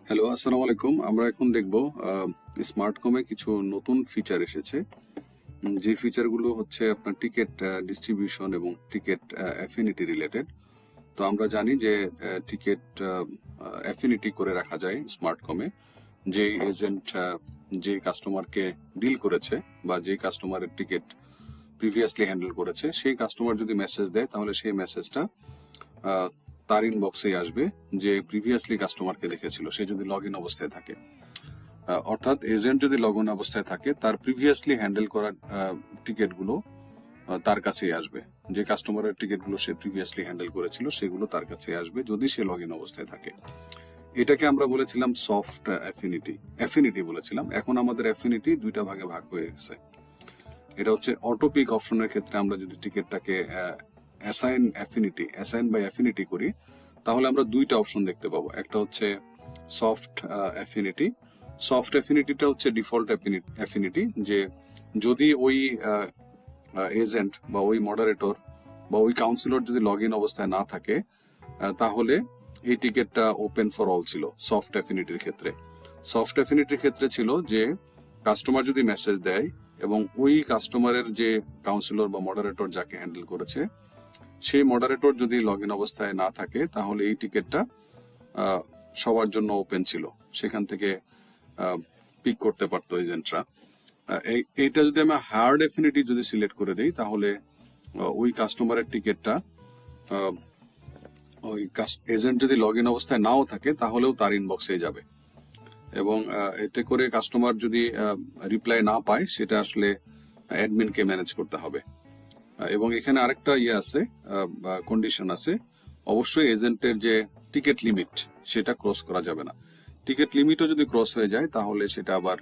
Hello, আসসালামু আলাইকুম। আমরা এখন দেখব স্মার্টকমে কিছু নতুন ফিচার এসেছে। যে ফিচারগুলো হচ্ছে আপনার টিকেট ডিস্ট্রিবিউশন এবং টিকেট অ্যাফিনিটি রিলেটেড। তো আমরা জানি যে টিকেট অ্যাফিনিটি করে রাখা যায় স্মার্টকমে। যে এজেন্ট যে কাস্টমারকে ডিল করেছে বা যে কাস্টমারের টিকেট প্রিভিয়াসলি হ্যান্ডেল করেছে, সেই কাস্টমার যদি মেসেজ দেয় তাহলে সেই মেসেজটা তার ইনবক্সেই আসবে যে প্রিভিয়াসলি কাস্টমারকে দেখেছিল, সে যদি লগ ইন অবস্থায় থাকে। অর্থাৎ এজেন্ট যদি লগ ইন অবস্থায় থাকে, তার প্রিভিয়াসলি হ্যান্ডেল করা টিকিটগুলো তার কাছেই আসবে। যে কাস্টমারের টিকিটগুলো সে প্রিভিয়াসলি হ্যান্ডেল করেছিল সেগুলো তার কাছে আসবে যদি সে লগ ইন অবস্থায় থাকে। এটাকে আমরা বলেছিলাম সফট অ্যাফিনিটি বলেছিলাম। এখন আমাদের অ্যাফিনিটি দুইটা ভাগে ভাগ হয়ে গেছে। এটা হচ্ছে অটো পিক অপশনের ক্ষেত্রে আমরা যদি টিকিটটাকে অ্যাসাইন বাই অ্যাফিনিটি করি, তাহলে আমরা দুইটা অপশন দেখতে পাবো। একটা হচ্ছে সফট অ্যাফিনিটি। সফট অ্যাফিনিটিটা হচ্ছে ডিফল্ট অ্যাফিনিটি, যে যদি ওই এজেন্ট বা ওই মডারেটর বা ওই কাউন্সিলর যদি লগ ইন অবস্থায় না থাকে, তাহলে এই টিকিটটা ওপেন ফর অল ছিল সফট অ্যাফিনিটির ক্ষেত্রে। সফট অ্যাফিনিটির ক্ষেত্রে ছিল যে কাস্টমার যদি মেসেজ দেয় এবং ওই কাস্টমারের যে কাউন্সিলর বা মডারেটর যাকে হ্যান্ডেল করেছে, সেই মডারেটর যদি লগ ইন অবস্থায় না থাকে, তাহলে এই টিকিটটা সবার জন্য ওপেন ছিল, সেখান থেকে পিক করতে পারতো এজেন্টরা। এইটা যদি আমি হার্ড অ্যাফিনিটি যদি সিলেক্ট করে দেই, তাহলে ওই কাস্টমারের টিকিটটা ওই এজেন্ট যদি লগ ইন অবস্থায় নাও থাকে তাহলেও তার ইনবক্সে যাবে। এবং এতে করে কাস্টমার যদি রিপ্লাই না পায়, সেটা আসলে অ্যাডমিনকে ম্যানেজ করতে হবে। এবং এখানে আরেকটা আছে, কন্ডিশন আছে, অবশ্যই এজেন্টের যে টিকিট লিমিট সেটা ক্রস করা যাবে না। টিকিট লিমিটও যদি ক্রস হয়ে যায় তাহলে সেটা আবার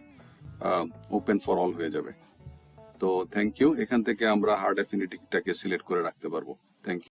ওপেন ফর অল হয়ে যাবে। তো থ্যাংক ইউ। এখান থেকে আমরা হার্ড অ্যাফিনিটিটাকে সিলেক্ট করে রাখতে পারবো। Thank you.